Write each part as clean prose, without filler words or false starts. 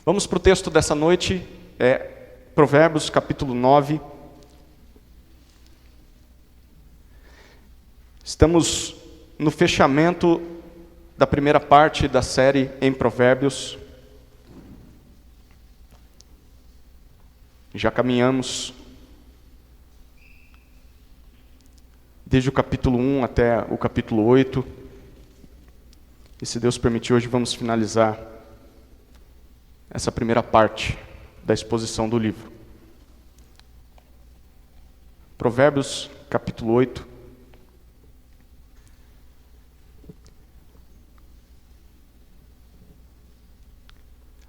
Vamos para o texto dessa noite, Provérbios capítulo 9. Estamos no fechamento da primeira parte da série em Provérbios. Já caminhamos desde o capítulo 1 até o capítulo 8. E se Deus permitir, hoje vamos finalizar essa primeira parte da exposição do livro. Provérbios capítulo 8.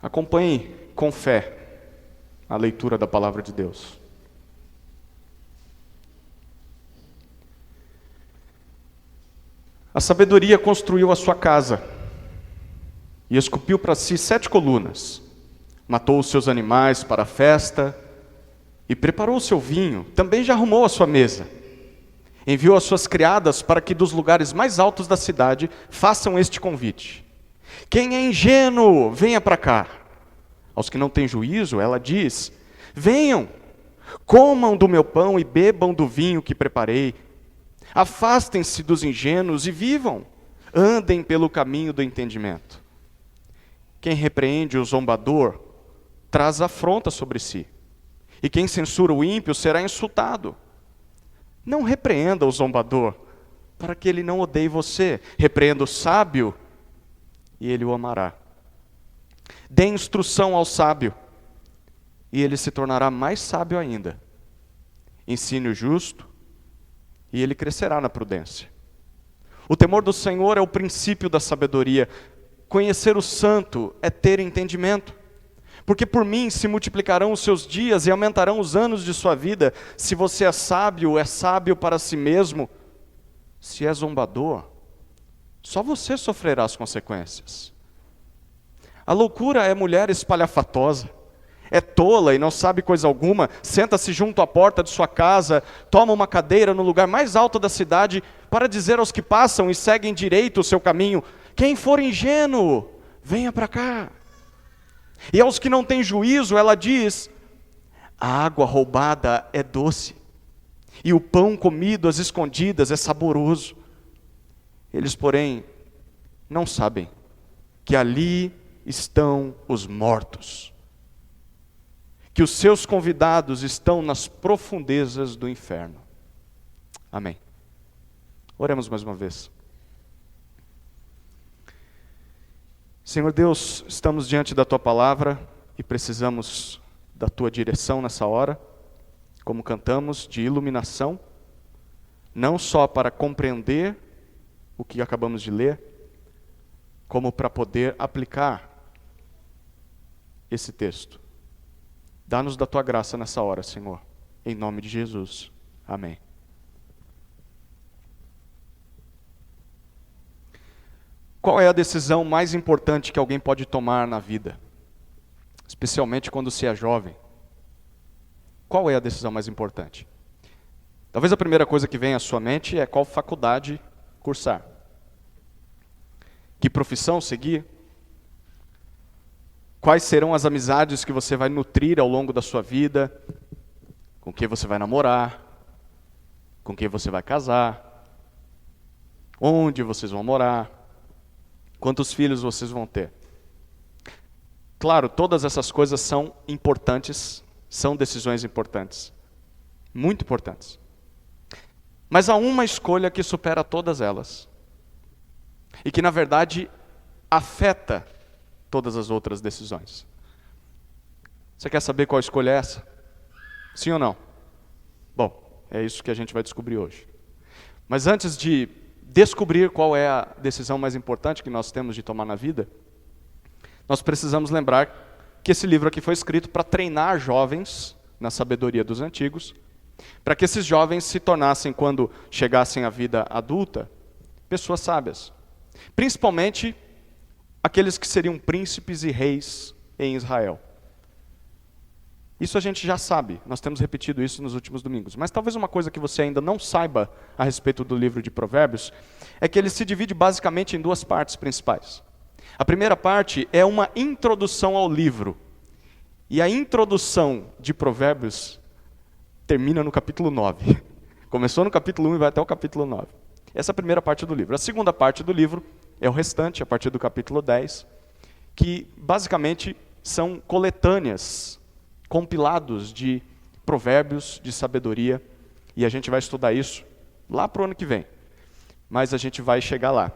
Acompanhe com fé a leitura da palavra de Deus. A sabedoria construiu a sua casa e esculpiu para si 7 colunas. Matou os seus animais para a festa e preparou o seu vinho. Também já arrumou a sua mesa. Enviou as suas criadas para que dos lugares mais altos da cidade façam este convite. Quem é ingênuo, venha para cá. Aos que não têm juízo, ela diz: venham, comam do meu pão e bebam do vinho que preparei. Afastem-se dos ingênuos e vivam. Andem pelo caminho do entendimento. Quem repreende o zombador traz afronta sobre si. E quem censura o ímpio será insultado. Não repreenda o zombador, para que ele não odeie você. Repreenda o sábio, e ele o amará. Dê instrução ao sábio, e ele se tornará mais sábio ainda. Ensine o justo, e ele crescerá na prudência. O temor do Senhor é o princípio da sabedoria. Conhecer o santo é ter entendimento. Porque por mim se multiplicarão os seus dias e aumentarão os anos de sua vida. Se você é sábio para si mesmo. Se é zombador, só você sofrerá as consequências. A loucura é mulher espalhafatosa. É tola e não sabe coisa alguma. Senta-se junto à porta de sua casa, toma uma cadeira no lugar mais alto da cidade para dizer aos que passam e seguem direito o seu caminho: quem for ingênuo, venha para cá. E aos que não têm juízo, ela diz: a água roubada é doce, e o pão comido às escondidas é saboroso. Eles, porém, não sabem que ali estão os mortos, que os seus convidados estão nas profundezas do inferno. Amém. Oremos mais uma vez. Senhor Deus, estamos diante da Tua palavra e precisamos da Tua direção nessa hora, como cantamos, de iluminação, não só para compreender o que acabamos de ler, como para poder aplicar esse texto. Dá-nos da Tua graça nessa hora, Senhor, em nome de Jesus. Amém. Qual é a decisão mais importante que alguém pode tomar na vida? Especialmente quando se é jovem. Qual é a decisão mais importante? Talvez a primeira coisa que vem à sua mente é qual faculdade cursar. Que profissão seguir? Quais serão as amizades que você vai nutrir ao longo da sua vida? Com quem você vai namorar? Com quem você vai casar? Onde vocês vão morar? Quantos filhos vocês vão ter? Claro, todas essas coisas são importantes, são decisões importantes, muito importantes. Mas há uma escolha que supera todas elas, e que na verdade afeta todas as outras decisões. Você quer saber qual escolha é essa? Sim ou não? Bom, é isso que a gente vai descobrir hoje. Mas antes de descobrir qual é a decisão mais importante que nós temos de tomar na vida, nós precisamos lembrar que esse livro aqui foi escrito para treinar jovens na sabedoria dos antigos, para que esses jovens se tornassem, quando chegassem à vida adulta, pessoas sábias. Principalmente aqueles que seriam príncipes e reis em Israel. Isso a gente já sabe, nós temos repetido isso nos últimos domingos. Mas talvez uma coisa que você ainda não saiba a respeito do livro de Provérbios é que ele se divide basicamente em 2 partes principais. A primeira parte é uma introdução ao livro, E a introdução de Provérbios termina no capítulo 9. Começou no capítulo 1 e vai até o capítulo 9. Essa é a primeira parte do livro. A segunda parte do livro é o restante, a partir do capítulo 10, que basicamente são coletâneas, compilados de provérbios de sabedoria, e a gente vai estudar isso lá para o ano que vem. Mas a gente vai chegar lá.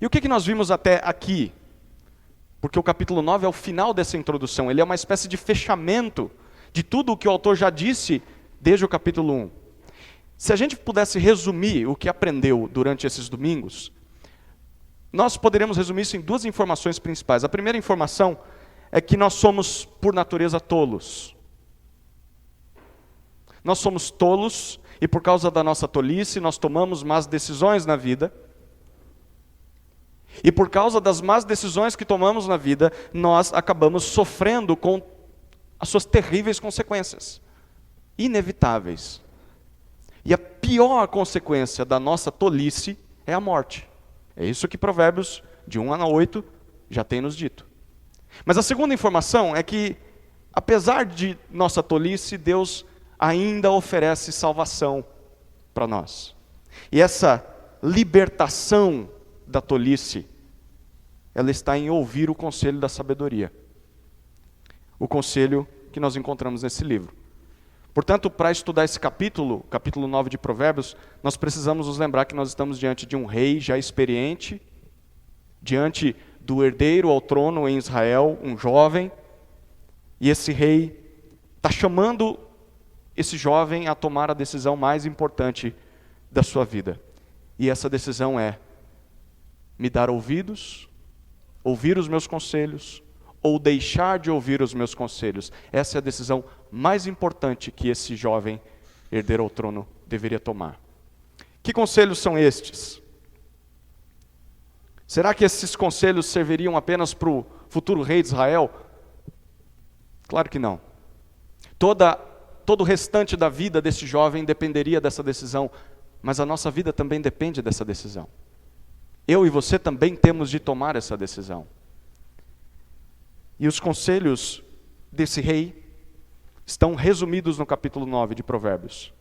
E o que nós vimos até aqui? Porque o capítulo 9 é o final dessa introdução, ele é uma espécie de fechamento de tudo o que o autor já disse desde o capítulo 1. Se a gente pudesse resumir o que aprendeu durante esses domingos, nós poderíamos resumir isso em duas informações principais. A primeira informação é que nós somos, por natureza, tolos. Nós somos tolos e por causa da nossa tolice nós tomamos más decisões na vida. E por causa das más decisões que tomamos na vida, nós acabamos sofrendo com as suas terríveis consequências, inevitáveis. E a pior consequência da nossa tolice é a morte. É isso que Provérbios, de 1 a 8, já tem nos dito. Mas a segunda informação é que, apesar de nossa tolice, Deus ainda oferece salvação para nós. E essa libertação da tolice, ela está em ouvir o conselho da sabedoria. O conselho que nós encontramos nesse livro. Portanto, para estudar esse capítulo 9 de Provérbios, nós precisamos nos lembrar que nós estamos diante de um rei já experiente, diante do herdeiro ao trono em Israel, um jovem, e esse rei está chamando esse jovem a tomar a decisão mais importante da sua vida. E essa decisão é me dar ouvidos, ouvir os meus conselhos, ou deixar de ouvir os meus conselhos. Essa é a decisão mais importante que esse jovem herdeiro ao trono deveria tomar. Que conselhos são estes? Será que esses conselhos serviriam apenas para o futuro rei de Israel? Claro que não. Todo o restante da vida desse jovem dependeria dessa decisão, mas a nossa vida também depende dessa decisão. Eu e você também temos de tomar essa decisão. E os conselhos desse rei estão resumidos no capítulo 9 de Provérbios.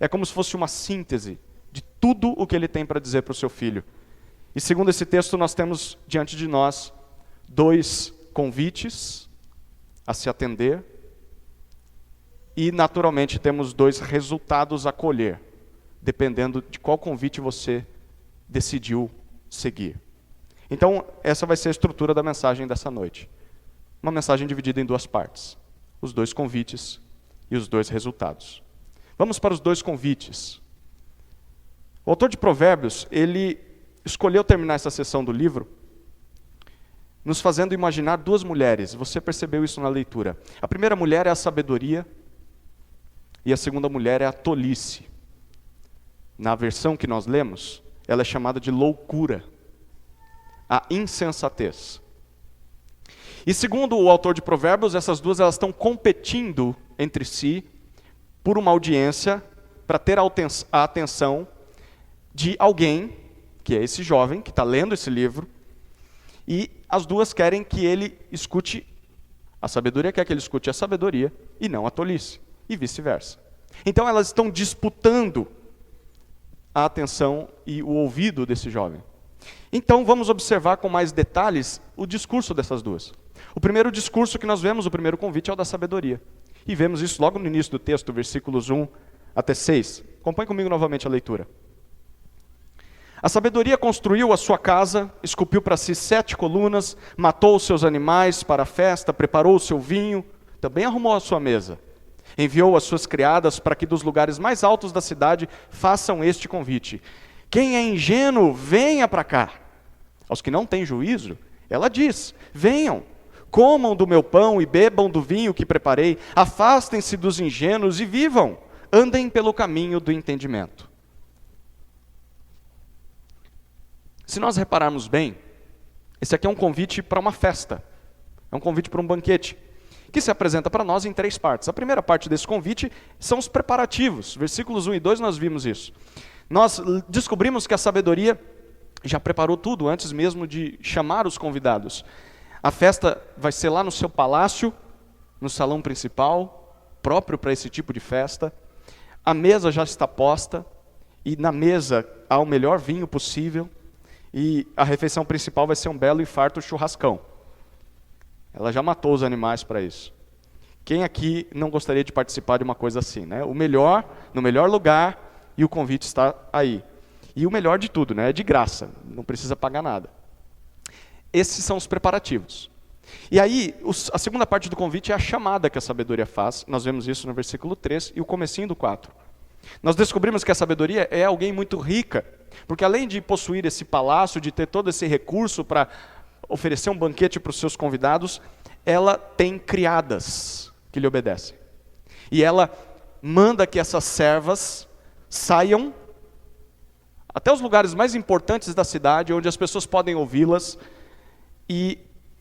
É como se fosse uma síntese de tudo o que ele tem para dizer para o seu filho. E segundo esse texto, nós temos diante de nós 2 convites a se atender e, naturalmente, temos 2 resultados a colher, dependendo de qual convite você decidiu seguir. Então, essa vai ser a estrutura da mensagem dessa noite. Uma mensagem dividida em 2 partes. Os 2 convites e os 2 resultados. Vamos para os 2 convites. O autor de Provérbios, ele escolheu terminar essa sessão do livro nos fazendo imaginar 2 mulheres. Você percebeu isso na leitura. A primeira mulher é a sabedoria e a segunda mulher é a tolice. Na versão que nós lemos, ela é chamada de loucura, a insensatez. E segundo o autor de Provérbios, essas 2 elas estão competindo entre si por uma audiência para ter a atenção de alguém, que é esse jovem que está lendo esse livro, e as 2 querem que ele escute, a sabedoria quer que ele escute a sabedoria e não a tolice, e vice-versa. Então elas estão disputando a atenção e o ouvido desse jovem. Então vamos observar com mais detalhes o discurso dessas 2. O primeiro discurso que nós vemos, o primeiro convite é o da sabedoria. E vemos isso logo no início do texto, versículos 1 até 6. Acompanhe comigo novamente a leitura. A sabedoria construiu a sua casa, esculpiu para si 7 colunas, matou os seus animais para a festa, preparou o seu vinho, também arrumou a sua mesa. Enviou as suas criadas para que dos lugares mais altos da cidade façam este convite. Quem é ingênuo, venha para cá. Aos que não têm juízo, ela diz, venham, comam do meu pão e bebam do vinho que preparei, afastem-se dos ingênuos e vivam, andem pelo caminho do entendimento. Se nós repararmos bem, esse aqui é um convite para uma festa, é um convite para um banquete, que se apresenta para nós em 3 partes. A primeira parte desse convite são os preparativos, versículos 1 e 2 nós vimos isso. Nós descobrimos que a sabedoria já preparou tudo antes mesmo de chamar os convidados. A festa vai ser lá no seu palácio, no salão principal, próprio para esse tipo de festa. A mesa já está posta, e na mesa há o melhor vinho possível, e a refeição principal vai ser um belo e farto churrascão. Ela já matou os animais para isso. Quem aqui não gostaria de participar de uma coisa assim, né? O melhor, no melhor lugar, e o convite está aí. E o melhor de tudo, né? É de graça, não precisa pagar nada. Esses são os preparativos. E aí, a segunda parte do convite é a chamada que a sabedoria faz. Nós vemos isso no versículo 3 e o comecinho do 4. Nós descobrimos que a sabedoria é alguém muito rica, porque além de possuir esse palácio, de ter todo esse recurso para oferecer um banquete para os seus convidados, ela tem criadas que lhe obedecem. E ela manda que essas servas saiam até os lugares mais importantes da cidade, onde as pessoas podem ouvi-las, e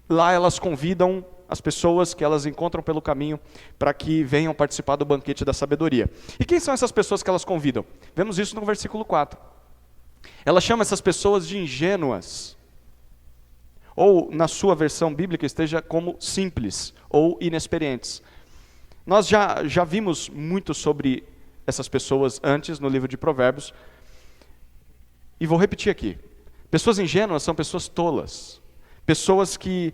lá elas convidam as pessoas que elas encontram pelo caminho para que venham participar do banquete da sabedoria. E quem são essas pessoas que elas convidam? Vemos isso no versículo 4. Ela chama essas pessoas de ingênuas, ou na sua versão bíblica esteja como simples ou inexperientes. Nós já vimos muito sobre essas pessoas antes no livro de Provérbios, e vou repetir aqui. Pessoas ingênuas são pessoas tolas, pessoas que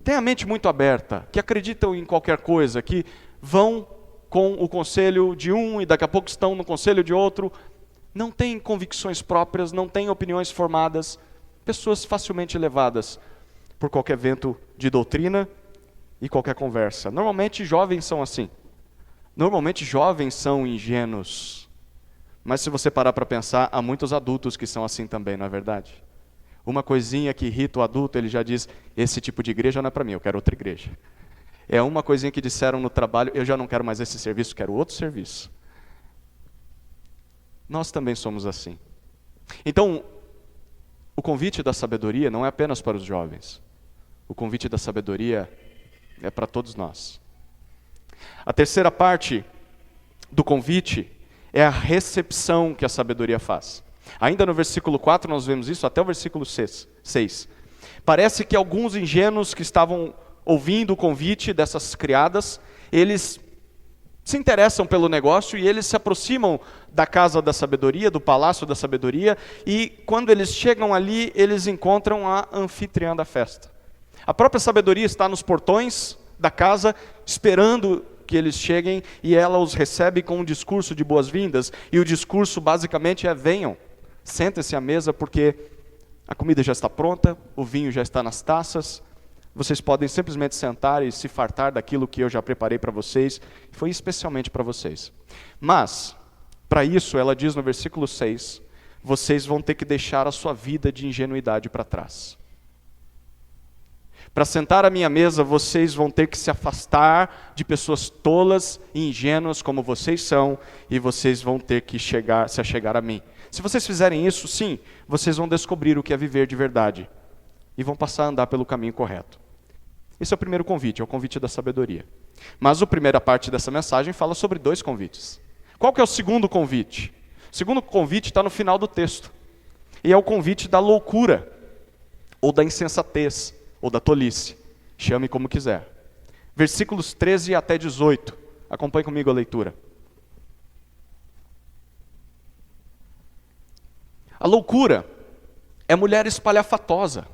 têm a mente muito aberta, que acreditam em qualquer coisa, que vão com o conselho de um e daqui a pouco estão no conselho de outro, não têm convicções próprias, não têm opiniões formadas, pessoas facilmente levadas por qualquer vento de doutrina e qualquer conversa. Normalmente jovens são assim. Normalmente jovens são ingênuos. Mas se você parar para pensar, há muitos adultos que são assim também, não é verdade? Uma coisinha que irrita o adulto, ele já diz, esse tipo de igreja não é para mim, eu quero outra igreja. É uma coisinha que disseram no trabalho, eu já não quero mais esse serviço, quero outro serviço. Nós também somos assim. Então, o convite da sabedoria não é apenas para os jovens. O convite da sabedoria é para todos nós. A terceira parte do convite é a recepção que a sabedoria faz. Ainda no versículo 4 nós vemos isso, até o versículo 6. Parece que alguns ingênuos que estavam ouvindo o convite dessas criadas, eles se interessam pelo negócio e eles se aproximam da casa da sabedoria, do palácio da sabedoria, e quando eles chegam ali, eles encontram a anfitriã da festa. A própria sabedoria está nos portões da casa, esperando que eles cheguem, e ela os recebe com um discurso de boas-vindas, e o discurso basicamente é: venham, sentem-se à mesa, porque a comida já está pronta, o vinho já está nas taças, vocês podem simplesmente sentar e se fartar daquilo que eu já preparei para vocês, foi especialmente para vocês. Mas, para isso, ela diz no versículo 6, vocês vão ter que deixar a sua vida de ingenuidade para trás. Para sentar à minha mesa, vocês vão ter que se afastar de pessoas tolas e ingênuas como vocês são, e vocês vão ter que se achegar a mim. Se vocês fizerem isso, sim, vocês vão descobrir o que é viver de verdade, e vão passar a andar pelo caminho correto. Esse é o primeiro convite, é o convite da sabedoria. Mas a primeira parte dessa mensagem fala sobre dois convites. Qual que é o segundo convite? O segundo convite está no final do texto, e é o convite da loucura, ou da insensatez, ou da tolice, chame como quiser. Versículos 13 até 18, acompanhe comigo a leitura. A loucura é mulher espalhafatosa,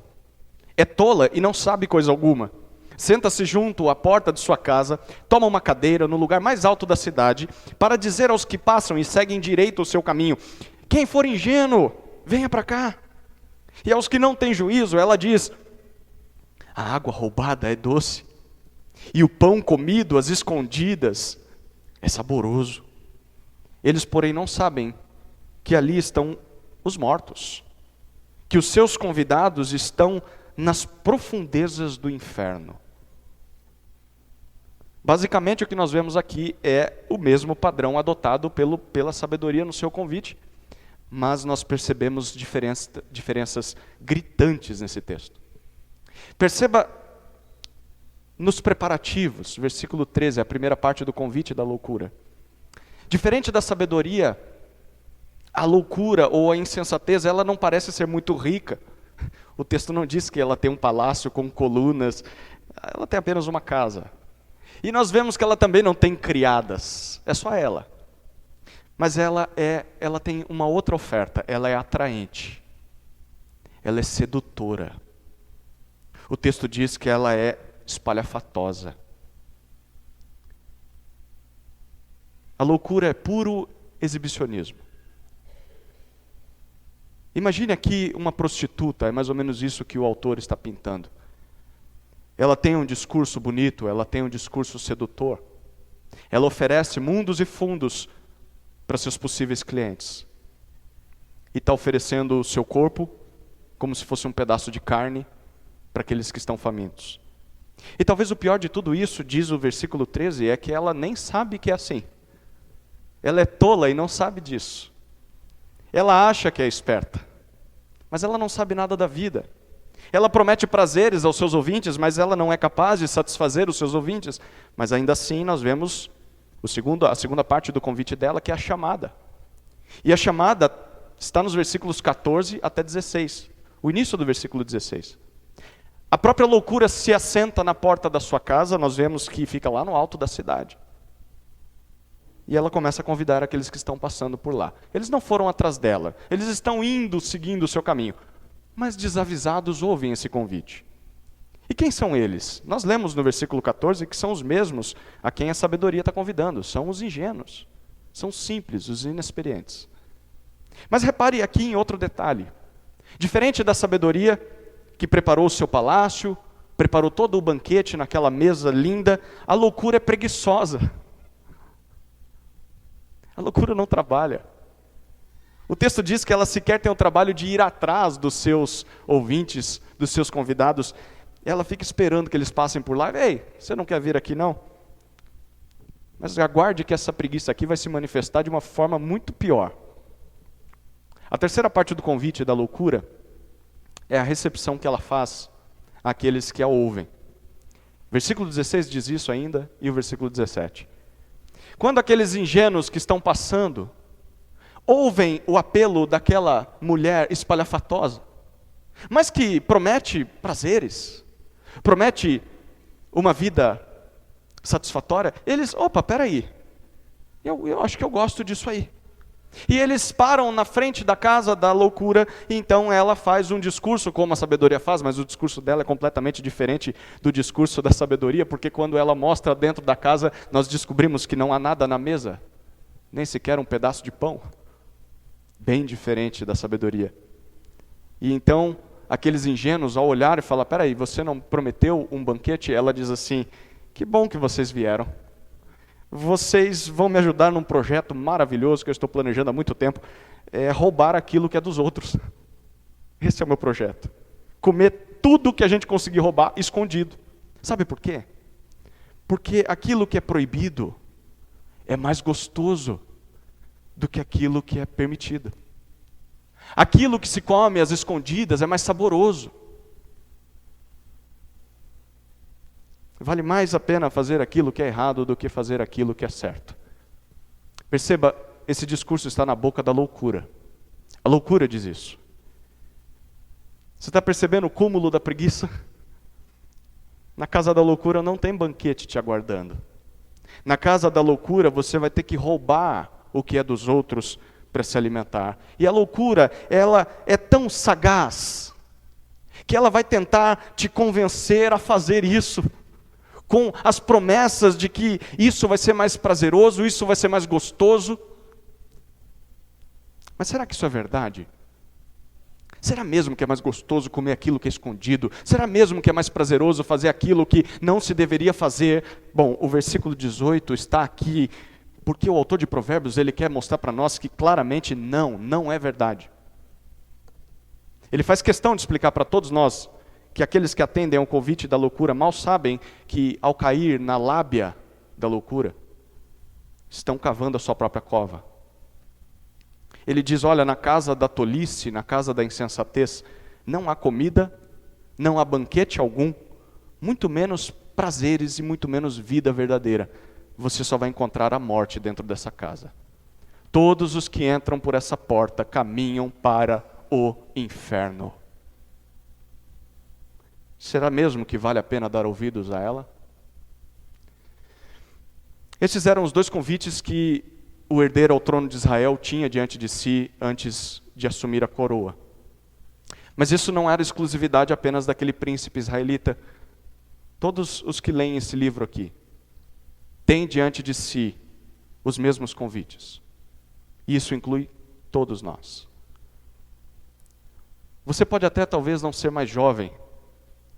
é tola e não sabe coisa alguma. Senta-se junto à porta de sua casa, toma uma cadeira no lugar mais alto da cidade, para dizer aos que passam e seguem direito o seu caminho: quem for ingênuo, venha para cá. E aos que não têm juízo, ela diz: a água roubada é doce, e o pão comido às escondidas é saboroso. Eles, porém, não sabem que ali estão os mortos, que os seus convidados estão nas profundezas do inferno. Basicamente, o que nós vemos aqui é o mesmo padrão adotado pela sabedoria no seu convite, mas nós percebemos diferenças gritantes nesse texto. Perceba nos preparativos, versículo 13, a primeira parte do convite da loucura. Diferente da sabedoria, a loucura ou a insensatez, ela não parece ser muito rica. O texto não diz que ela tem um palácio com colunas, ela tem apenas uma casa. E nós vemos que ela também não tem criadas, é só ela. Mas ela tem uma outra oferta, ela é atraente. Ela é sedutora. O texto diz que ela é espalhafatosa. A loucura é puro exibicionismo. Imagine aqui uma prostituta, é mais ou menos isso que o autor está pintando. Ela tem um discurso bonito, ela tem um discurso sedutor. Ela oferece mundos e fundos para seus possíveis clientes. E está oferecendo o seu corpo como se fosse um pedaço de carne para aqueles que estão famintos. E talvez o pior de tudo isso, diz o versículo 13, é que ela nem sabe que é assim. Ela é tola e não sabe disso. Ela acha que é esperta, mas ela não sabe nada da vida. Ela promete prazeres aos seus ouvintes, mas ela não é capaz de satisfazer os seus ouvintes. Mas ainda assim nós vemos a segunda parte do convite dela, que é a chamada. E a chamada está nos versículos 14 até 16, o início do versículo 16. A própria loucura se assenta na porta da sua casa, nós vemos que fica lá no alto da cidade. E ela começa a convidar aqueles que estão passando por lá. Eles não foram atrás dela, eles estão indo, seguindo o seu caminho. Mas desavisados ouvem esse convite. E quem são eles? Nós lemos no versículo 14 que são os mesmos a quem a sabedoria está convidando. São os ingênuos, são simples, os inexperientes. Mas repare aqui em outro detalhe. Diferente da sabedoria que preparou o seu palácio, preparou todo o banquete naquela mesa linda, a loucura é preguiçosa. A loucura não trabalha. O texto diz que ela sequer tem o trabalho de ir atrás dos seus ouvintes, dos seus convidados. Ela fica esperando que eles passem por lá. Ei, você não quer vir aqui não? Mas aguarde que essa preguiça aqui vai se manifestar de uma forma muito pior. A terceira parte do convite da loucura é a recepção que ela faz àqueles que a ouvem. Versículo 16 diz isso ainda, e o versículo 17. Quando aqueles ingênuos que estão passando ouvem o apelo daquela mulher espalhafatosa, mas que promete prazeres, promete uma vida satisfatória, eles, peraí, eu acho que eu gosto disso aí. E eles param na frente da casa da loucura, e então ela faz um discurso, como a sabedoria faz, mas o discurso dela é completamente diferente do discurso da sabedoria, porque quando ela mostra dentro da casa, nós descobrimos que não há nada na mesa, nem sequer um pedaço de pão. Bem diferente da sabedoria. E então, aqueles ingênuos, ao olhar e falar, peraí, você não prometeu um banquete? Ela diz assim, que bom que vocês vieram. Vocês vão me ajudar num projeto maravilhoso que eu estou planejando há muito tempo, roubar aquilo que é dos outros. Esse é o meu projeto. Comer tudo que a gente conseguir roubar escondido. Sabe por quê? Porque aquilo que é proibido é mais gostoso do que aquilo que é permitido. Aquilo que se come às escondidas é mais saboroso. Vale mais a pena fazer aquilo que é errado do que fazer aquilo que é certo. Perceba, esse discurso está na boca da loucura. A loucura diz isso. Você está percebendo o cúmulo da preguiça? Na casa da loucura não tem banquete te aguardando. Na casa da loucura você vai ter que roubar o que é dos outros para se alimentar. E a loucura, ela é tão sagaz, que ela vai tentar te convencer a fazer isso, com as promessas de que isso vai ser mais prazeroso, isso vai ser mais gostoso. Mas será que isso é verdade? Será mesmo que é mais gostoso comer aquilo que é escondido? Será mesmo que é mais prazeroso fazer aquilo que não se deveria fazer? Bom, o versículo 18 está aqui, porque o autor de Provérbios, ele quer mostrar para nós que claramente não é verdade. Ele faz questão de explicar para todos nós que aqueles que atendem ao convite da loucura mal sabem que ao cair na lábia da loucura, estão cavando a sua própria cova. Ele diz, olha, na casa da tolice, na casa da insensatez, não há comida, não há banquete algum, muito menos prazeres e muito menos vida verdadeira. Você só vai encontrar a morte dentro dessa casa. Todos os que entram por essa porta caminham para o inferno. Será mesmo que vale a pena dar ouvidos a ela? Esses eram os dois convites que o herdeiro ao trono de Israel tinha diante de si antes de assumir a coroa. Mas isso não era exclusividade apenas daquele príncipe israelita. Todos os que leem esse livro aqui têm diante de si os mesmos convites. E isso inclui todos nós. Você pode até talvez não ser mais jovem,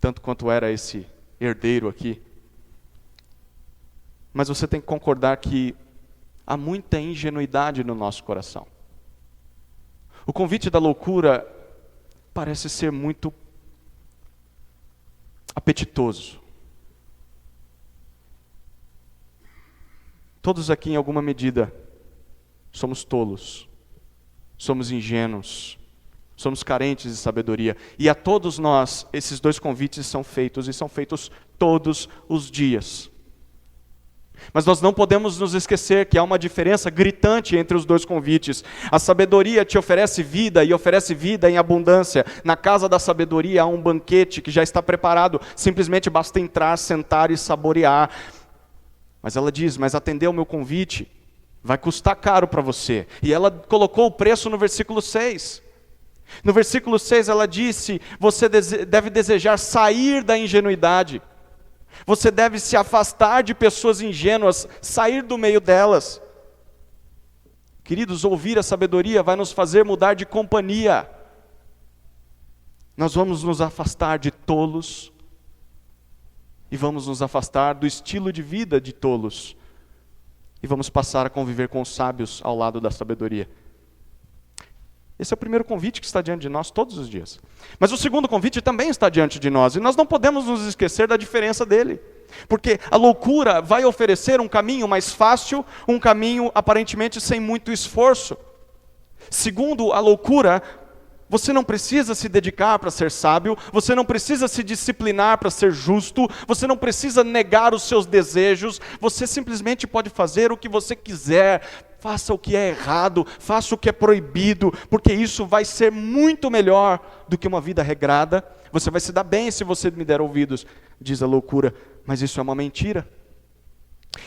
tanto quanto era esse herdeiro aqui. Mas você tem que concordar que há muita ingenuidade no nosso coração. O convite da loucura parece ser muito apetitoso. Todos aqui, em alguma medida, somos tolos, somos ingênuos, somos carentes de sabedoria. E a todos nós, esses dois convites são feitos, e são feitos todos os dias. Mas nós não podemos nos esquecer que há uma diferença gritante entre os dois convites. A sabedoria te oferece vida, e oferece vida em abundância. Na casa da sabedoria há um banquete que já está preparado, simplesmente basta entrar, sentar e saborear. Mas ela diz, mas atender ao meu convite vai custar caro para você. E ela colocou o preço no versículo 6. No versículo 6 ela disse, você deve desejar sair da ingenuidade. Você deve se afastar de pessoas ingênuas, sair do meio delas. Queridos, ouvir a sabedoria vai nos fazer mudar de companhia. Nós vamos nos afastar de tolos e vamos nos afastar do estilo de vida de tolos e vamos passar a conviver com os sábios ao lado da sabedoria. Esse é o primeiro convite que está diante de nós todos os dias. Mas o segundo convite também está diante de nós, e nós não podemos nos esquecer da diferença dele. Porque a loucura vai oferecer um caminho mais fácil, um caminho aparentemente sem muito esforço. Segundo a loucura, você não precisa se dedicar para ser sábio, você não precisa se disciplinar para ser justo, você não precisa negar os seus desejos, você simplesmente pode fazer o que você quiser. Faça o que é errado, faça o que é proibido, porque isso vai ser muito melhor do que uma vida regrada. Você vai se dar bem se você me der ouvidos, diz a loucura, mas isso é uma mentira.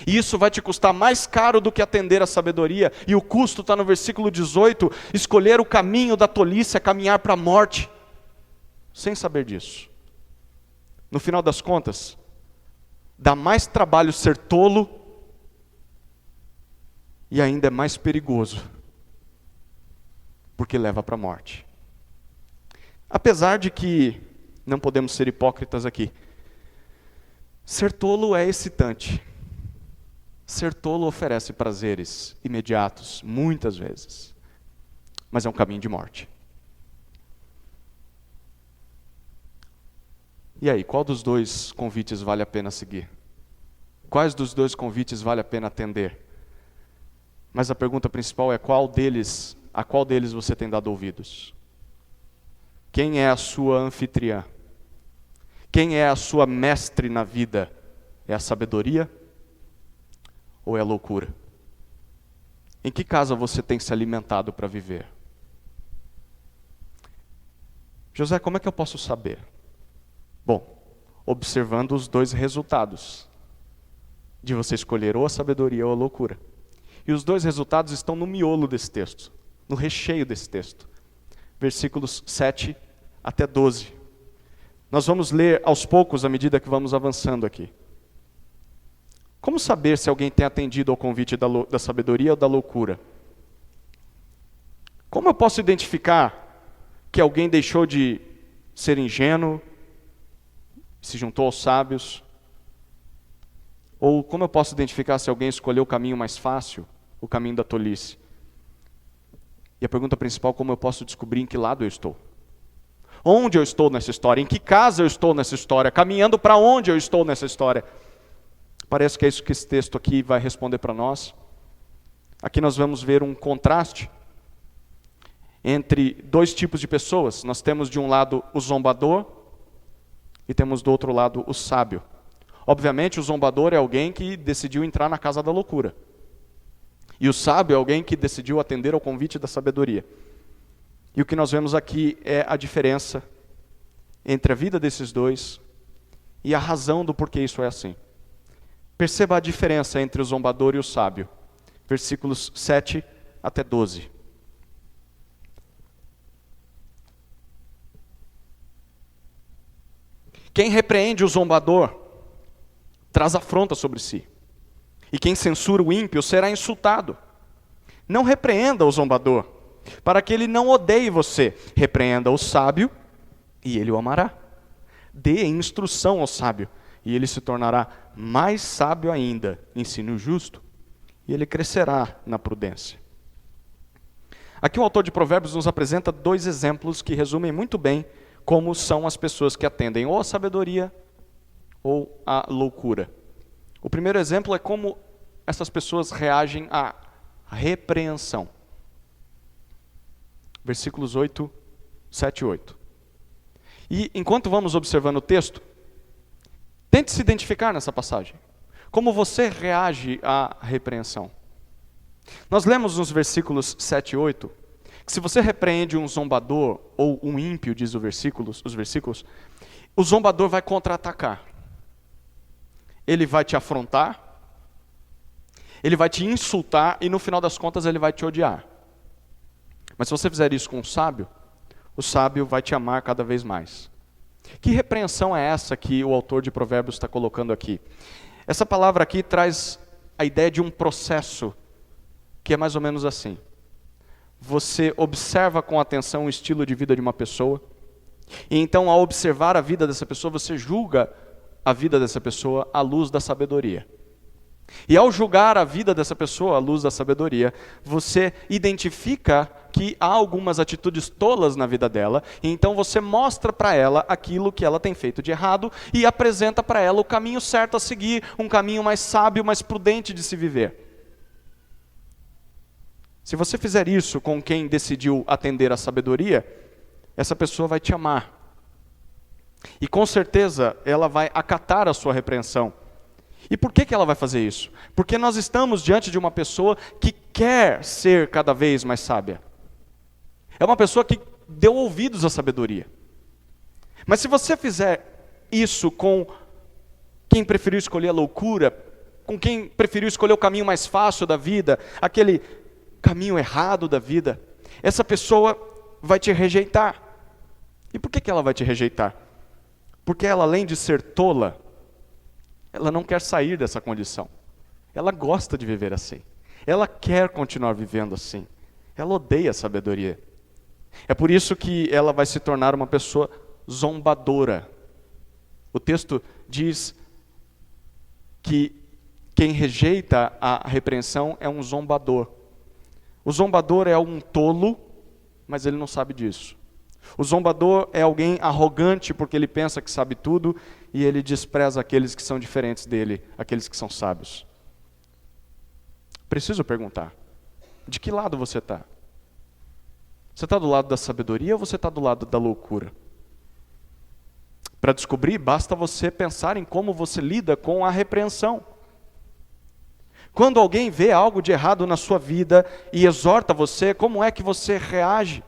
E isso vai te custar mais caro do que atender à sabedoria, e o custo está no versículo 18, escolher o caminho da tolice é caminhar para a morte, sem saber disso. No final das contas, dá mais trabalho ser tolo, e ainda é mais perigoso, porque leva para a morte. Apesar de que, não podemos ser hipócritas aqui, ser tolo é excitante. Ser tolo oferece prazeres imediatos, muitas vezes, mas é um caminho de morte. E aí, qual dos dois convites vale a pena seguir? Quais dos dois convites vale a pena atender? Mas a pergunta principal é a qual deles você tem dado ouvidos? Quem é a sua anfitriã? Quem é a sua mestre na vida? É a sabedoria ou é a loucura? Em que casa você tem se alimentado para viver? José, como é que eu posso saber? Bom, observando os dois resultados de você escolher ou a sabedoria ou a loucura. E os dois resultados estão no miolo desse texto, no recheio desse texto. Versículos 7 até 12. Nós vamos ler aos poucos à medida que vamos avançando aqui. Como saber se alguém tem atendido ao convite da sabedoria ou da loucura? Como eu posso identificar que alguém deixou de ser ingênuo, se juntou aos sábios? Ou como eu posso identificar se alguém escolheu o caminho mais fácil, o caminho da tolice? E a pergunta principal, como eu posso descobrir em que lado eu estou? Onde eu estou nessa história? Em que casa eu estou nessa história? Caminhando para onde eu estou nessa história? Parece que é isso que esse texto aqui vai responder para nós. Aqui nós vamos ver um contraste entre dois tipos de pessoas. Nós temos de um lado o zombador e temos do outro lado o sábio. Obviamente o zombador é alguém que decidiu entrar na casa da loucura. E o sábio é alguém que decidiu atender ao convite da sabedoria. E o que nós vemos aqui é a diferença entre a vida desses dois e a razão do porquê isso é assim. Perceba a diferença entre o zombador e o sábio. Versículos 7 até 12. Quem repreende o zombador traz afronta sobre si. E quem censura o ímpio será insultado. Não repreenda o zombador, para que ele não odeie você. Repreenda o sábio, e ele o amará. Dê instrução ao sábio, e ele se tornará mais sábio ainda. Ensine o justo, e ele crescerá na prudência. Aqui o autor de Provérbios nos apresenta 2 exemplos que resumem muito bem como são as pessoas que atendem ou a sabedoria ou a loucura. O primeiro exemplo é como essas pessoas reagem à repreensão. Versículos 7 e 8. E enquanto vamos observando o texto, tente se identificar nessa passagem. Como você reage à repreensão? Nós lemos nos versículos 7 e 8, que se você repreende um zombador ou um ímpio, diz os versículos, o zombador vai contra-atacar. Ele vai te afrontar, ele vai te insultar e no final das contas ele vai te odiar. Mas se você fizer isso com o sábio vai te amar cada vez mais. Que repreensão é essa que o autor de Provérbios está colocando aqui? Essa palavra aqui traz a ideia de um processo que é mais ou menos assim. Você observa com atenção o estilo de vida de uma pessoa, e então ao observar a vida dessa pessoa, você julga a vida dessa pessoa à luz da sabedoria. E ao julgar a vida dessa pessoa à luz da sabedoria, você identifica que há algumas atitudes tolas na vida dela, e então você mostra para ela aquilo que ela tem feito de errado e apresenta para ela o caminho certo a seguir, um caminho mais sábio, mais prudente de se viver. Se você fizer isso com quem decidiu atender à sabedoria, essa pessoa vai te amar. E com certeza ela vai acatar a sua repreensão. E por que ela vai fazer isso? Porque nós estamos diante de uma pessoa que quer ser cada vez mais sábia. É uma pessoa que deu ouvidos à sabedoria. Mas se você fizer isso com quem preferiu escolher a loucura, com quem preferiu escolher o caminho mais fácil da vida, aquele caminho errado da vida, essa pessoa vai te rejeitar. E por que ela vai te rejeitar? Porque ela, além de ser tola, ela não quer sair dessa condição. Ela gosta de viver assim. Ela quer continuar vivendo assim. Ela odeia a sabedoria. É por isso que ela vai se tornar uma pessoa zombadora. O texto diz que quem rejeita a repreensão é um zombador. O zombador é um tolo, mas ele não sabe disso. O zombador é alguém arrogante porque ele pensa que sabe tudo e ele despreza aqueles que são diferentes dele, aqueles que são sábios. Preciso perguntar, de que lado você está? Você está do lado da sabedoria ou você está do lado da loucura? Para descobrir, basta você pensar em como você lida com a repreensão. Quando alguém vê algo de errado na sua vida e exorta você, como é que você reage?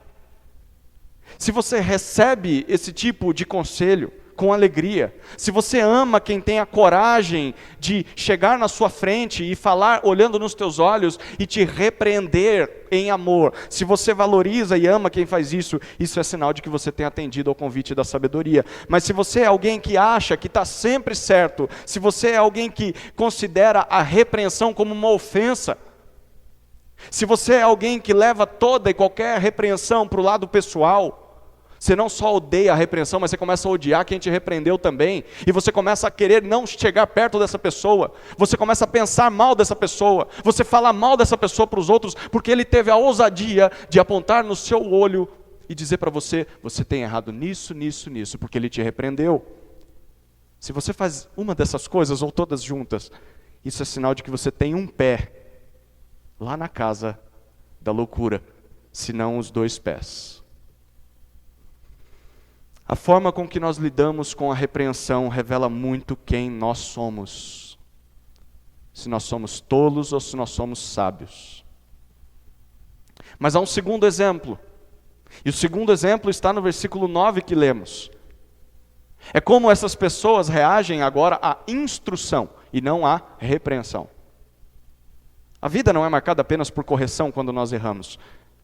Se você recebe esse tipo de conselho com alegria, se você ama quem tem a coragem de chegar na sua frente e falar olhando nos teus olhos e te repreender em amor, se você valoriza e ama quem faz isso, isso é sinal de que você tem atendido ao convite da sabedoria. Mas se você é alguém que acha que está sempre certo, se você é alguém que considera a repreensão como uma ofensa, se você é alguém que leva toda e qualquer repreensão para o lado pessoal, você não só odeia a repreensão, mas você começa a odiar quem te repreendeu também. E você começa a querer não chegar perto dessa pessoa. Você começa a pensar mal dessa pessoa. Você fala mal dessa pessoa para os outros, porque ele teve a ousadia de apontar no seu olho e dizer para você, você tem errado nisso, nisso, nisso, porque ele te repreendeu. Se você faz uma dessas coisas, ou todas juntas, isso é sinal de que você tem um pé lá na casa da loucura, se não os 2 pés. A forma com que nós lidamos com a repreensão revela muito quem nós somos. Se nós somos tolos ou se nós somos sábios. Mas há um segundo exemplo. E o segundo exemplo está no versículo 9 que lemos. É como essas pessoas reagem agora à instrução. e não há repreensão. A vida não é marcada apenas por correção quando nós erramos.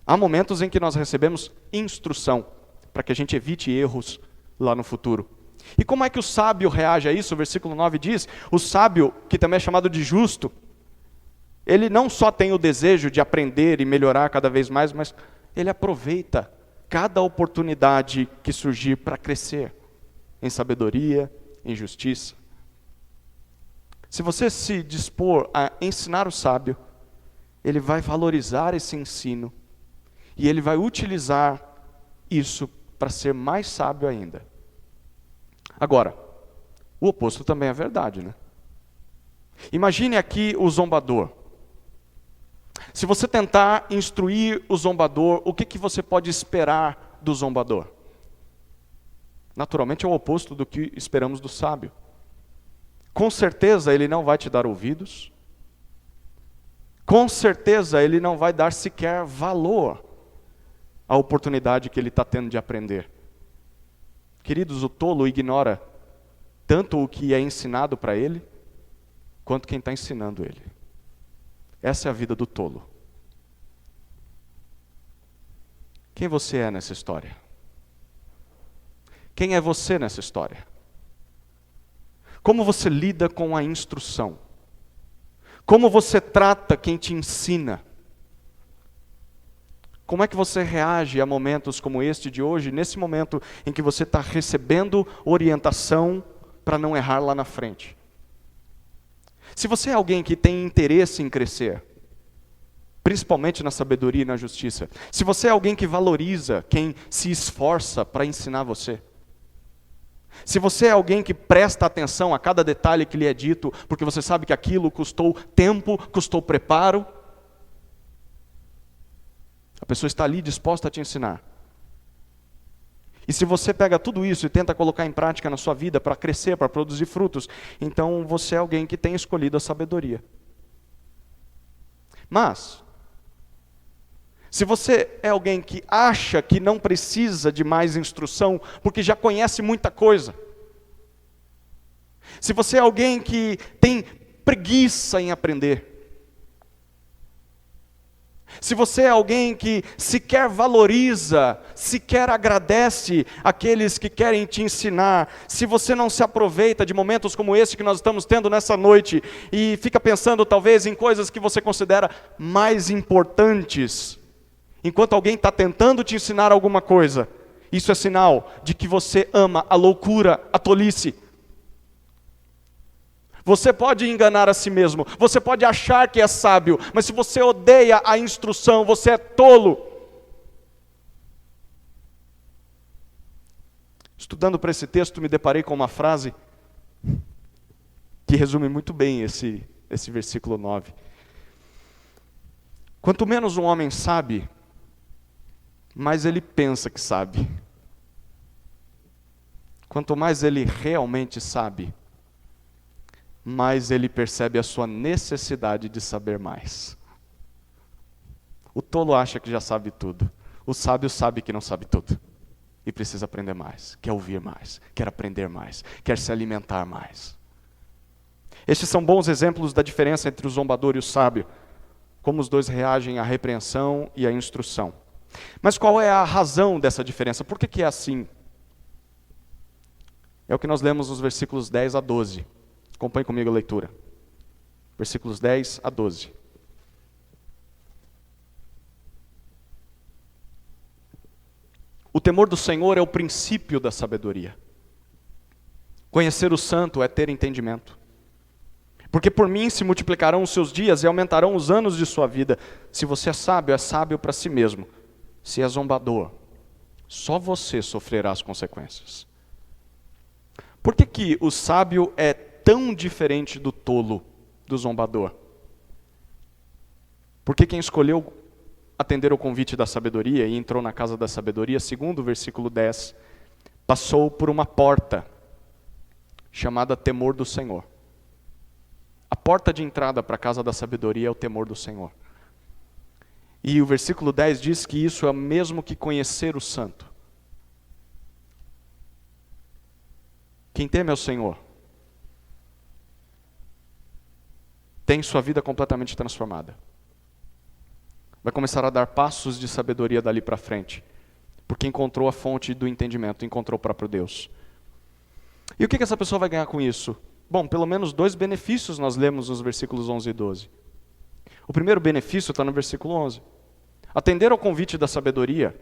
Há momentos em que nós recebemos instrução, para que a gente evite erros lá no futuro. E como é que o sábio reage a isso? O versículo 9 diz, o sábio, que também é chamado de justo, ele não só tem o desejo de aprender e melhorar cada vez mais, mas ele aproveita cada oportunidade que surgir para crescer em sabedoria, em justiça. Se você se dispor a ensinar o sábio, ele vai valorizar esse ensino e ele vai utilizar isso para ser mais sábio ainda. Agora, o oposto também é verdade, né? Imagine aqui o zombador. Se você tentar instruir o zombador, o que você pode esperar do zombador? Naturalmente é o oposto do que esperamos do sábio. Com certeza ele não vai te dar ouvidos. Com certeza ele não vai dar sequer valor à oportunidade que ele está tendo de aprender. Queridos, o tolo ignora tanto o que é ensinado para ele, quanto quem está ensinando ele. Essa é a vida do tolo. Quem você é nessa história? Quem é você nessa história? Como você lida com a instrução? Como você trata quem te ensina? Como é que você reage a momentos como este de hoje, nesse momento em que você está recebendo orientação para não errar lá na frente? Se você é alguém que tem interesse em crescer, principalmente na sabedoria e na justiça, se você é alguém que valoriza quem se esforça para ensinar você, se você é alguém que presta atenção a cada detalhe que lhe é dito, porque você sabe que aquilo custou tempo, custou preparo, a pessoa está ali disposta a te ensinar. E se você pega tudo isso e tenta colocar em prática na sua vida para crescer, para produzir frutos, então você é alguém que tem escolhido a sabedoria. Mas, se você é alguém que acha que não precisa de mais instrução, porque já conhece muita coisa, se você é alguém que tem preguiça em aprender, se você é alguém que sequer valoriza, sequer agradece aqueles que querem te ensinar, se você não se aproveita de momentos como esse que nós estamos tendo nessa noite, e fica pensando talvez em coisas que você considera mais importantes, enquanto alguém está tentando te ensinar alguma coisa, isso é sinal de que você ama a loucura, a tolice. Você pode enganar a si mesmo, você pode achar que é sábio, mas se você odeia a instrução, você é tolo. Estudando para esse texto, me deparei com uma frase que resume muito bem esse versículo 9. Quanto menos um homem sabe, mais ele pensa que sabe. Quanto mais ele realmente sabe, mais ele percebe a sua necessidade de saber mais. O tolo acha que já sabe tudo. O sábio sabe que não sabe tudo. E precisa aprender mais, quer ouvir mais, quer aprender mais, quer se alimentar mais. Estes são bons exemplos da diferença entre o zombador e o sábio. Como os dois reagem à repreensão e à instrução. Mas qual é a razão dessa diferença? Por que é assim? É o que nós lemos nos versículos 10 a 12. Acompanhe comigo a leitura. Versículos 10 a 12. O temor do Senhor é o princípio da sabedoria. Conhecer o santo é ter entendimento. Porque por mim se multiplicarão os seus dias e aumentarão os anos de sua vida. Se você é sábio para si mesmo. Se é zombador, só você sofrerá as consequências. Por que o sábio é tão diferente do tolo, do zombador? Porque quem escolheu atender ao convite da sabedoria e entrou na casa da sabedoria, segundo o versículo 10, passou por uma porta chamada temor do Senhor. A porta de entrada para a casa da sabedoria é o temor do Senhor. E o versículo 10 diz que isso é o mesmo que conhecer o santo. Quem teme ao Senhor tem sua vida completamente transformada. Vai começar a dar passos de sabedoria dali para frente, porque encontrou a fonte do entendimento, encontrou o próprio Deus. E o que essa pessoa vai ganhar com isso? Bom, pelo menos 2 benefícios nós lemos nos versículos 11 e 12. O primeiro benefício está no versículo 11. Atender ao convite da sabedoria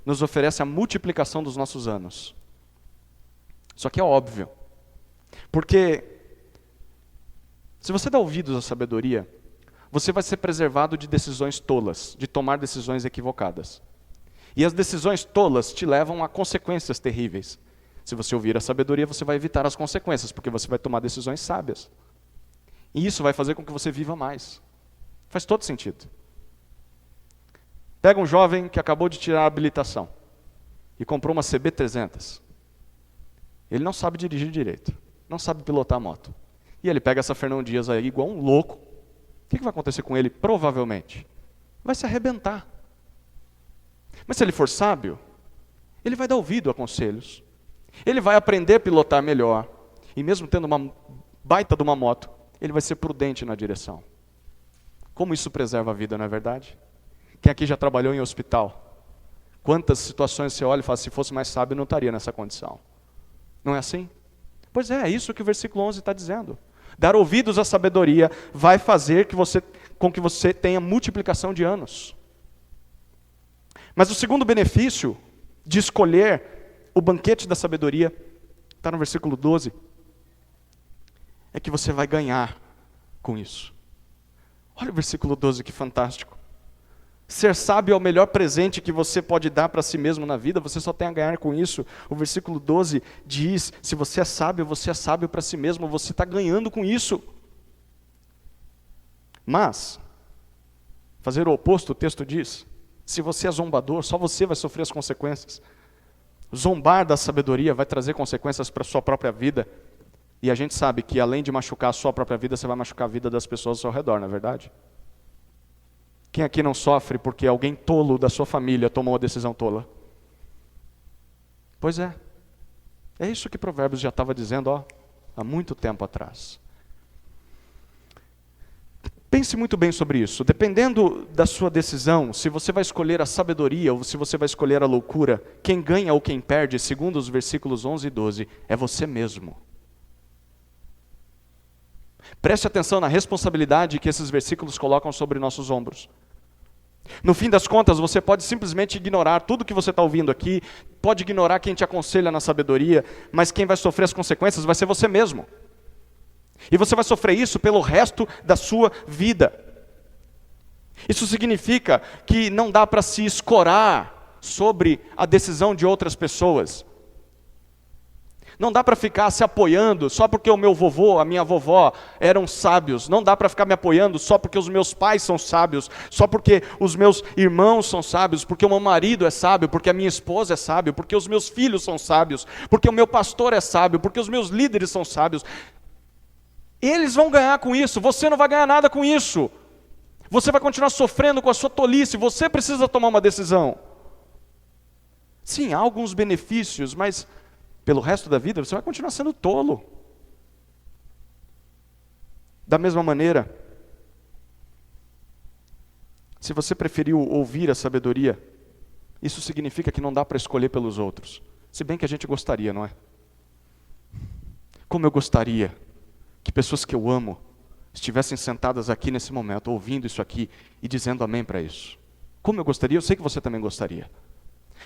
nos oferece a multiplicação dos nossos anos. Só que é óbvio, porque se você dá ouvidos à sabedoria, você vai ser preservado de decisões tolas, de tomar decisões equivocadas. E as decisões tolas te levam a consequências terríveis. Se você ouvir a sabedoria, você vai evitar as consequências, porque você vai tomar decisões sábias. E isso vai fazer com que você viva mais. Faz todo sentido. Pega um jovem que acabou de tirar a habilitação e comprou uma CB300. Ele não sabe dirigir direito, não sabe pilotar a moto. E ele pega essa Fernão Dias aí igual um louco. O que vai acontecer com ele? Provavelmente vai se arrebentar. Mas se ele for sábio, ele vai dar ouvido a conselhos. Ele vai aprender a pilotar melhor. E mesmo tendo uma baita de uma moto, ele vai ser prudente na direção. Como isso preserva a vida, não é verdade? Quem aqui já trabalhou em hospital? Quantas situações você olha e fala, se fosse mais sábio, não estaria nessa condição. Não é assim? Pois é isso que o versículo 11 está dizendo. Dar ouvidos à sabedoria vai fazer com que você tenha multiplicação de anos. Mas o segundo benefício de escolher o banquete da sabedoria, está no versículo 12, é que você vai ganhar com isso. Olha o versículo 12, que fantástico. Ser sábio é o melhor presente que você pode dar para si mesmo na vida, você só tem a ganhar com isso. O versículo 12 diz, se você é sábio para si mesmo, você está ganhando com isso. Mas, fazer o oposto, o texto diz, se você é zombador, só você vai sofrer as consequências. Zombar da sabedoria vai trazer consequências para a sua própria vida. E a gente sabe que além de machucar a sua própria vida, você vai machucar a vida das pessoas ao seu redor, não é verdade? Quem aqui não sofre porque alguém tolo da sua família tomou uma decisão tola? Pois é. É isso que Provérbios já estava dizendo há muito tempo atrás. Pense muito bem sobre isso. Dependendo da sua decisão, se você vai escolher a sabedoria ou se você vai escolher a loucura, quem ganha ou quem perde, segundo os versículos 11 e 12, é você mesmo. Preste atenção na responsabilidade que esses versículos colocam sobre nossos ombros. No fim das contas, você pode simplesmente ignorar tudo que você está ouvindo aqui, pode ignorar quem te aconselha na sabedoria, mas quem vai sofrer as consequências vai ser você mesmo. E você vai sofrer isso pelo resto da sua vida. Isso significa que não dá para se escorar sobre a decisão de outras pessoas. Não dá para ficar se apoiando só porque o meu vovô, a minha vovó eram sábios. Não dá para ficar me apoiando só porque os meus pais são sábios, só porque os meus irmãos são sábios, porque o meu marido é sábio, porque a minha esposa é sábio, porque os meus filhos são sábios, porque o meu pastor é sábio, porque os meus líderes são sábios. Eles vão ganhar com isso, você não vai ganhar nada com isso. Você vai continuar sofrendo com a sua tolice, você precisa tomar uma decisão. Sim, há alguns benefícios, mas pelo resto da vida, você vai continuar sendo tolo. Da mesma maneira, se você preferiu ouvir a sabedoria, isso significa que não dá para escolher pelos outros. Se bem que a gente gostaria, não é? Como eu gostaria que pessoas que eu amo estivessem sentadas aqui nesse momento, ouvindo isso aqui e dizendo amém para isso. Como eu gostaria, eu sei que você também gostaria.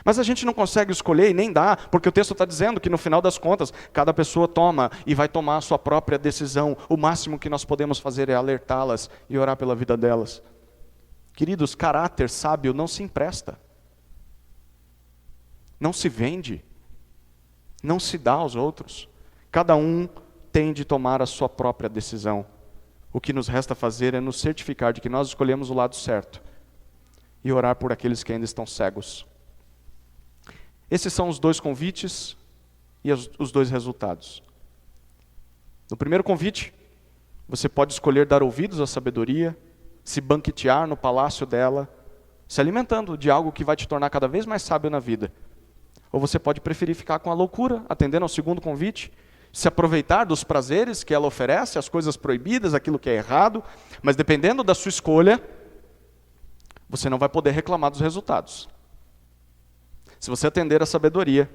Mas a gente não consegue escolher e nem dá, porque o texto está dizendo que no final das contas, cada pessoa toma e vai tomar a sua própria decisão. O máximo que nós podemos fazer é alertá-las e orar pela vida delas. Queridos, caráter sábio não se empresta. Não se vende. Não se dá aos outros. Cada um tem de tomar a sua própria decisão. O que nos resta fazer é nos certificar de que nós escolhemos o lado certo e orar por aqueles que ainda estão cegos. Esses são os 2 convites e os 2 resultados. No primeiro convite, você pode escolher dar ouvidos à sabedoria, se banquetear no palácio dela, se alimentando de algo que vai te tornar cada vez mais sábio na vida. Ou você pode preferir ficar com a loucura, atendendo ao segundo convite, se aproveitar dos prazeres que ela oferece, as coisas proibidas, aquilo que é errado, mas dependendo da sua escolha, você não vai poder reclamar dos resultados. Se você atender à sabedoria,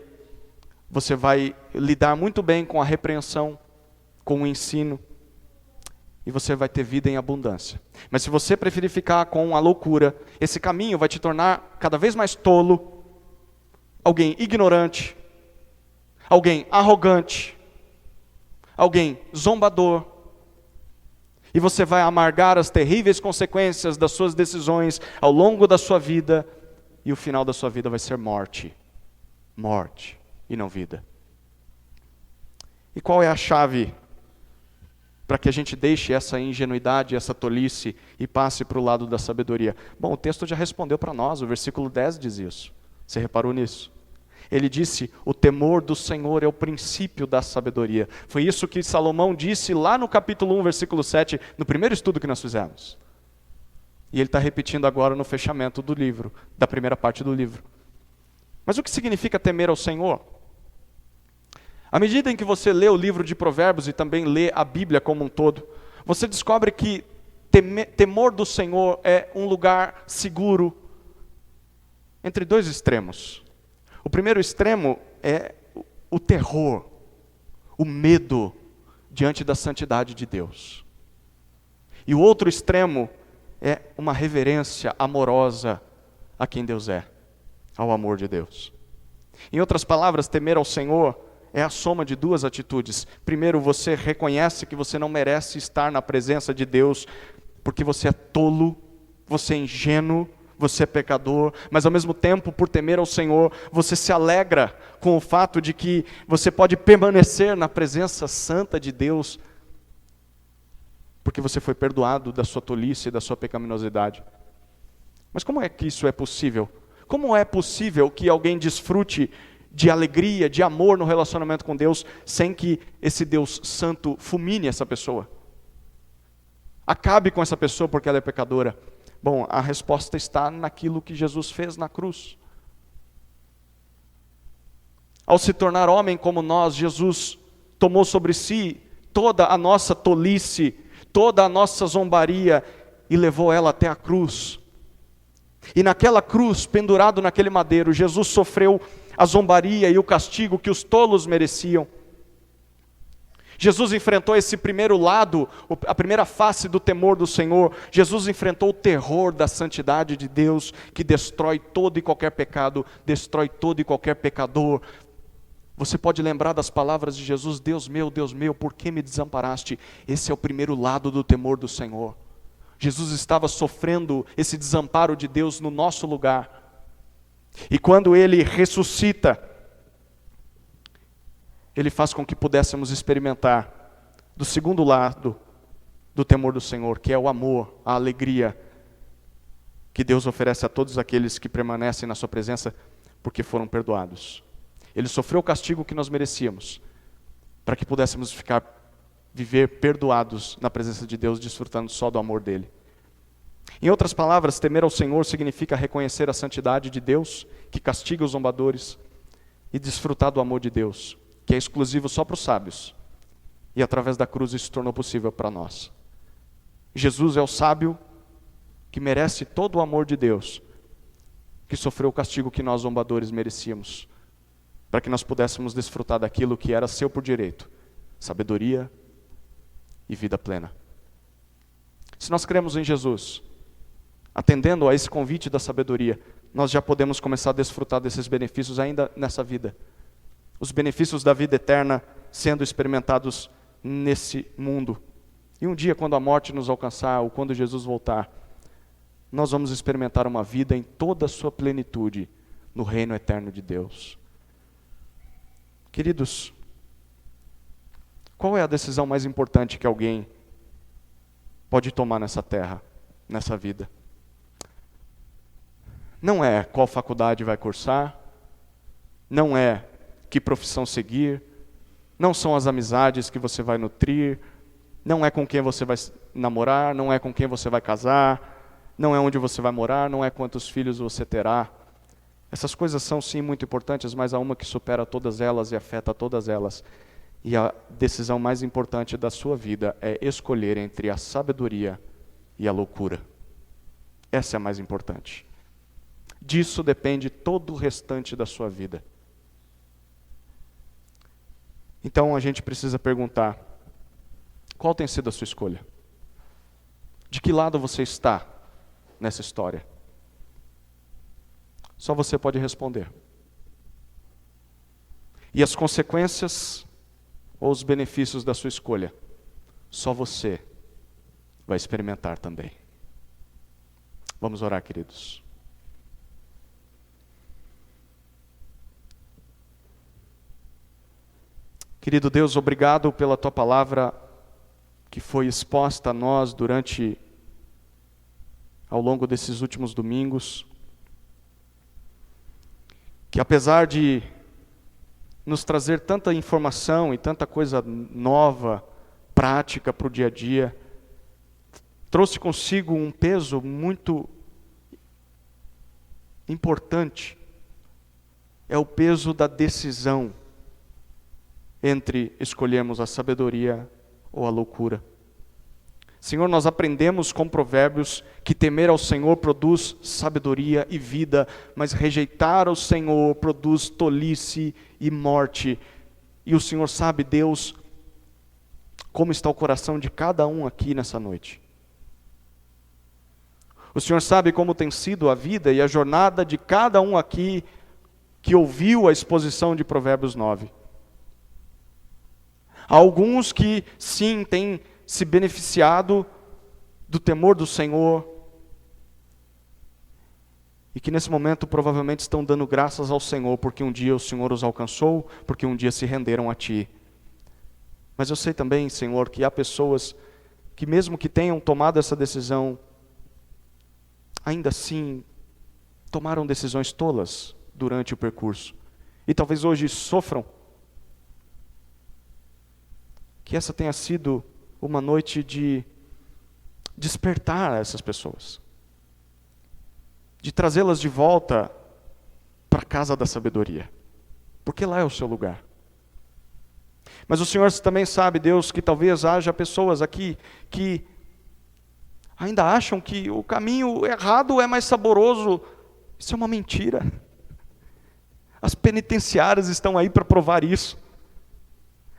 você vai lidar muito bem com a repreensão, com o ensino, e você vai ter vida em abundância. Mas se você preferir ficar com a loucura, esse caminho vai te tornar cada vez mais tolo, alguém ignorante, alguém arrogante, alguém zombador, e você vai amargar as terríveis consequências das suas decisões ao longo da sua vida, e o final da sua vida vai ser morte. Morte e não vida. E qual é a chave para que a gente deixe essa ingenuidade, essa tolice e passe para o lado da sabedoria? Bom, o texto já respondeu para nós, o versículo 10 diz isso. Você reparou nisso? Ele disse, o temor do Senhor é o princípio da sabedoria. Foi isso que Salomão disse lá no capítulo 1, versículo 7, no primeiro estudo que nós fizemos. E ele está repetindo agora no fechamento do livro, da primeira parte do livro. Mas o que significa temer ao Senhor? À medida em que você lê o livro de Provérbios e também lê a Bíblia como um todo, você descobre que temor do Senhor é um lugar seguro entre dois extremos. O primeiro extremo é o terror, o medo diante da santidade de Deus. E o outro extremo é uma reverência amorosa a quem Deus é, ao amor de Deus. Em outras palavras, temer ao Senhor é a soma de duas atitudes. Primeiro, você reconhece que você não merece estar na presença de Deus, porque você é tolo, você é ingênuo, você é pecador, mas ao mesmo tempo, por temer ao Senhor, você se alegra com o fato de que você pode permanecer na presença santa de Deus, porque você foi perdoado da sua tolice e da sua pecaminosidade. Mas como é que isso é possível? Como é possível que alguém desfrute de alegria, de amor no relacionamento com Deus, sem que esse Deus santo fulmine essa pessoa? Acabe com essa pessoa porque ela é pecadora. Bom, a resposta está naquilo que Jesus fez na cruz. Ao se tornar homem como nós, Jesus tomou sobre si toda a nossa tolice, toda a nossa zombaria e levou ela até a cruz. E naquela cruz, pendurado naquele madeiro, Jesus sofreu a zombaria e o castigo que os tolos mereciam. Jesus enfrentou esse primeiro lado, a primeira face do temor do Senhor. Jesus enfrentou o terror da santidade de Deus, que destrói todo e qualquer pecado, destrói todo e qualquer pecador. Você pode lembrar das palavras de Jesus, Deus meu, por que me desamparaste? Esse é o primeiro lado do temor do Senhor. Jesus estava sofrendo esse desamparo de Deus no nosso lugar. E quando Ele ressuscita, Ele faz com que pudéssemos experimentar do segundo lado do temor do Senhor, que é o amor, a alegria que Deus oferece a todos aqueles que permanecem na sua presença porque foram perdoados. Ele sofreu o castigo que nós merecíamos, para que pudéssemos viver perdoados na presença de Deus, desfrutando só do amor dele. Em outras palavras, temer ao Senhor significa reconhecer a santidade de Deus, que castiga os zombadores, e desfrutar do amor de Deus, que é exclusivo só para os sábios, e através da cruz isso se tornou possível para nós. Jesus é o sábio que merece todo o amor de Deus, que sofreu o castigo que nós zombadores merecíamos, para que nós pudéssemos desfrutar daquilo que era seu por direito, sabedoria e vida plena. Se nós cremos em Jesus, atendendo a esse convite da sabedoria, nós já podemos começar a desfrutar desses benefícios ainda nessa vida. Os benefícios da vida eterna sendo experimentados nesse mundo. E um dia, quando a morte nos alcançar, ou quando Jesus voltar, nós vamos experimentar uma vida em toda a sua plenitude, no reino eterno de Deus. Queridos, qual é a decisão mais importante que alguém pode tomar nessa terra, nessa vida? Não é qual faculdade vai cursar, não é que profissão seguir, não são as amizades que você vai nutrir, não é com quem você vai namorar, não é com quem você vai casar, não é onde você vai morar, não é quantos filhos você terá. Essas coisas são sim muito importantes, mas há uma que supera todas elas e afeta todas elas, E a decisão mais importante da sua vida é escolher entre a sabedoria e a loucura. Essa é a mais importante. Disso depende todo o restante da sua vida. Então a gente precisa perguntar, qual tem sido a sua escolha? De que lado você está nessa história? Só você pode responder. E as consequências ou os benefícios da sua escolha, só você vai experimentar também. Vamos orar, queridos. Querido Deus, obrigado pela Tua palavra que foi exposta a nós ao longo desses últimos domingos. Que apesar de nos trazer tanta informação e tanta coisa nova, prática para o dia a dia, trouxe consigo um peso muito importante. É o peso da decisão entre escolhermos a sabedoria ou a loucura. Senhor, nós aprendemos com Provérbios que temer ao Senhor produz sabedoria e vida, mas rejeitar ao Senhor produz tolice e morte. E o Senhor sabe, Deus, como está o coração de cada um aqui nessa noite. O Senhor sabe como tem sido a vida e a jornada de cada um aqui que ouviu a exposição de Provérbios 9. Há alguns que, sim, têm se beneficiado do temor do Senhor e que nesse momento provavelmente estão dando graças ao Senhor porque um dia o Senhor os alcançou, porque um dia se renderam a Ti. Mas eu sei também, Senhor, que há pessoas que mesmo que tenham tomado essa decisão, ainda assim tomaram decisões tolas durante o percurso e talvez hoje sofram. Que essa tenha sido uma noite de despertar essas pessoas, de trazê-las de volta para a casa da sabedoria, porque lá é o seu lugar. Mas o Senhor também sabe, Deus, que talvez haja pessoas aqui que ainda acham que o caminho errado é mais saboroso. Isso é uma mentira. As penitenciárias estão aí para provar isso.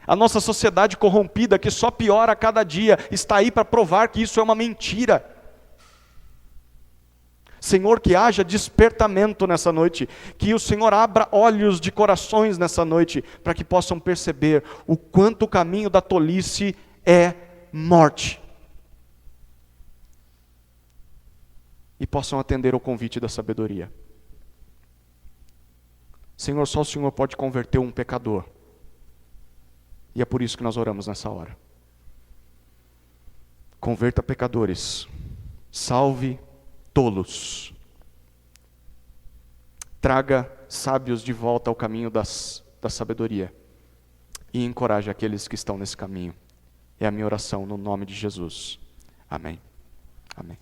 A nossa sociedade corrompida, que só piora a cada dia, está aí para provar que isso é uma mentira. Senhor, que haja despertamento nessa noite, que o Senhor abra olhos de corações nessa noite, para que possam perceber o quanto o caminho da tolice é morte. E possam atender ao convite da sabedoria. Senhor, só o Senhor pode converter um pecador. E é por isso que nós oramos nessa hora. Converta pecadores, salve tolos, traga sábios de volta ao caminho da sabedoria e encoraje aqueles que estão nesse caminho. É a minha oração no nome de Jesus. Amém. Amém.